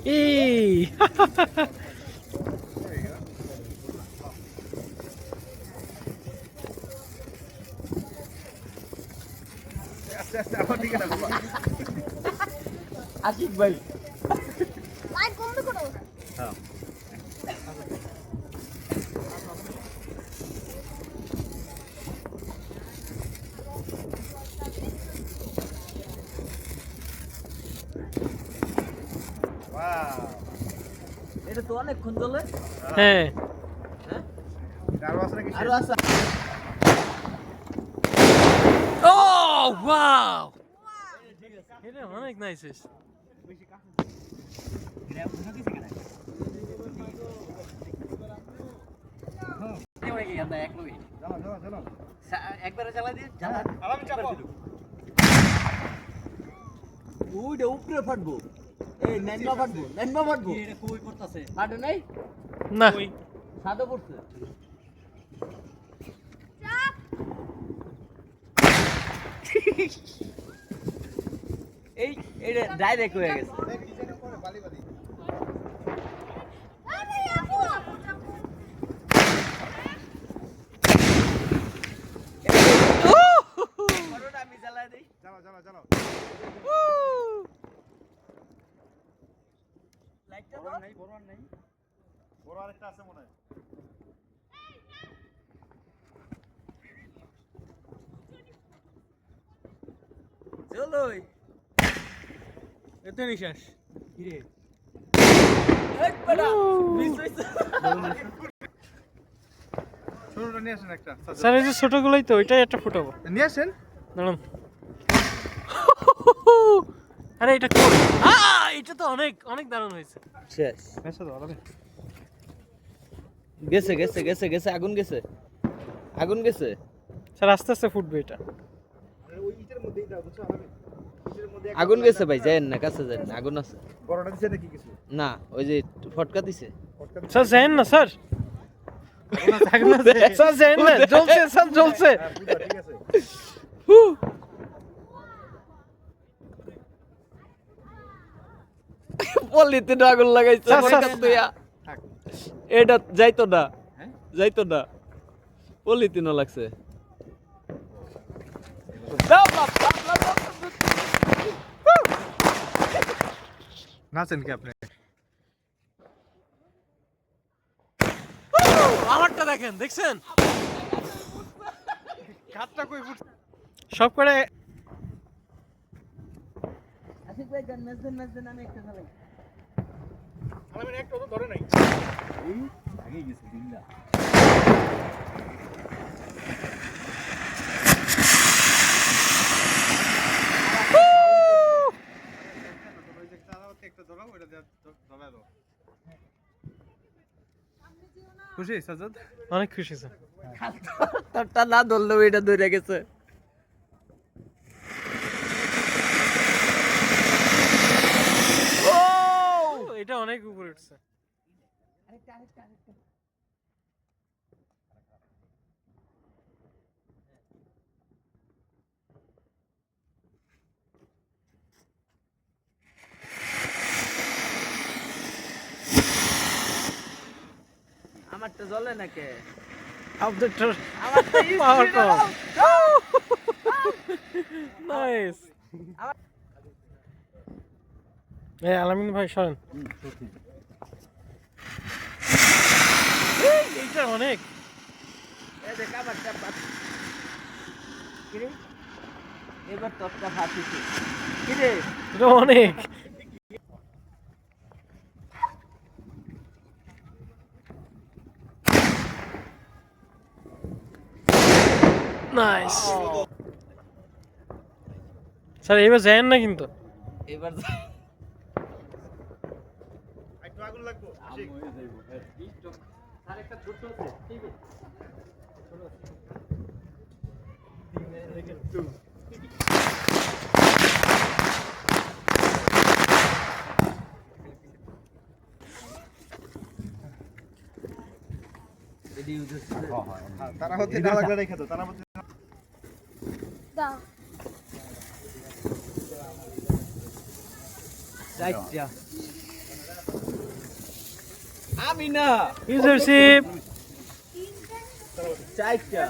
এই আশিক ভাই লাইট বন্ধ করো। হ্যাঁ এটা তো অনেকক্ষণ চলে। হ্যাঁ আরো আছে। ও ওয়াও এটা অনেক নাইস একবারে চালাই দিয়ে ওইটা উপরে ফাটবো। এই নেনবা ফাটবো এটা কই করতেছে ফাটে নাই না সাদা পড়ছে। এই এটা ডাইরেক্ট হয়ে গেছে। আরে আপু পরোটা আমি জ্বালাই দেই। চালাও লাইটটা বড় আর নাই বড় আরেকটা আছে মনে হয়। চলোই এত নিশ্বাস কিরে এক বড়া মিস হইছে। ছোটটা নিয়ে আসেন একটা স্যার এই যে ছোটগুলোই তো ওইটাই একটা ফুটাবো নিয়ে আসেন। দাঁড়ান আরে এটা কোন এটা তো অনেক অনেক দারুণ হয়েছে শেষ এসে দাও আরে গেছে আগুন গেছে। স্যার আস্তে আস্তে ফুটবে এটা ওই ইটের মধ্যেই দাও বুঝছো আরে ইটের মধ্যে আগুন গেছে ভাই যায়েন না কাছে যান না আগুন আছে বড়টা দিছে নাকি কিছু না ওই যে ফটকা দিছে। স্যার যান না স্যার স্যার যান না জ্বলছে স্যার জ্বলছে পূজা ঠিক আছে। পলিথিন আগুন লাগাইছে স্যার, স্যার। পটকা তুইয়া। এটা যাইতো না পলিথিনও লাগছে। নাচেন কি আপনি? আমারটা দেখছেন কাটটা কই ফুটছে? সব করে আশিক ভাই গান নাচবেন আমি একটা চালাই। আমি একটা তো ধরে নাই। এই আগে গেছে দিনটা। ওই যে চালাওতে একটা ধরাও ওটা ধরা দাও। খুশি সাজাদ? অনেক খুশি স্যার তারটা না ধরলেও এটা ধরে গেছে। এটা অনেক উপরে উঠছে আমারটা জ্বলে নাকি? আপনারটা আমারটা পাওয়ার কম নাইস এই আলামিন ভাই সরেন এইটা অনেক এই দেখ আমারটা কিরে এবার তোরটা ফাটিছে কিরে এটা অনেক নাইস স্যার এবার যায়েন না কিন্তু এবার একটু আগুন লাগবো। ঠিক। আর একটা ছোট আছে ঠিক আছে তারা হতে না লাগলে রেখে দাও। তারা মধ্যে দাও চারটা আমি না ইউজারশিপ চারটা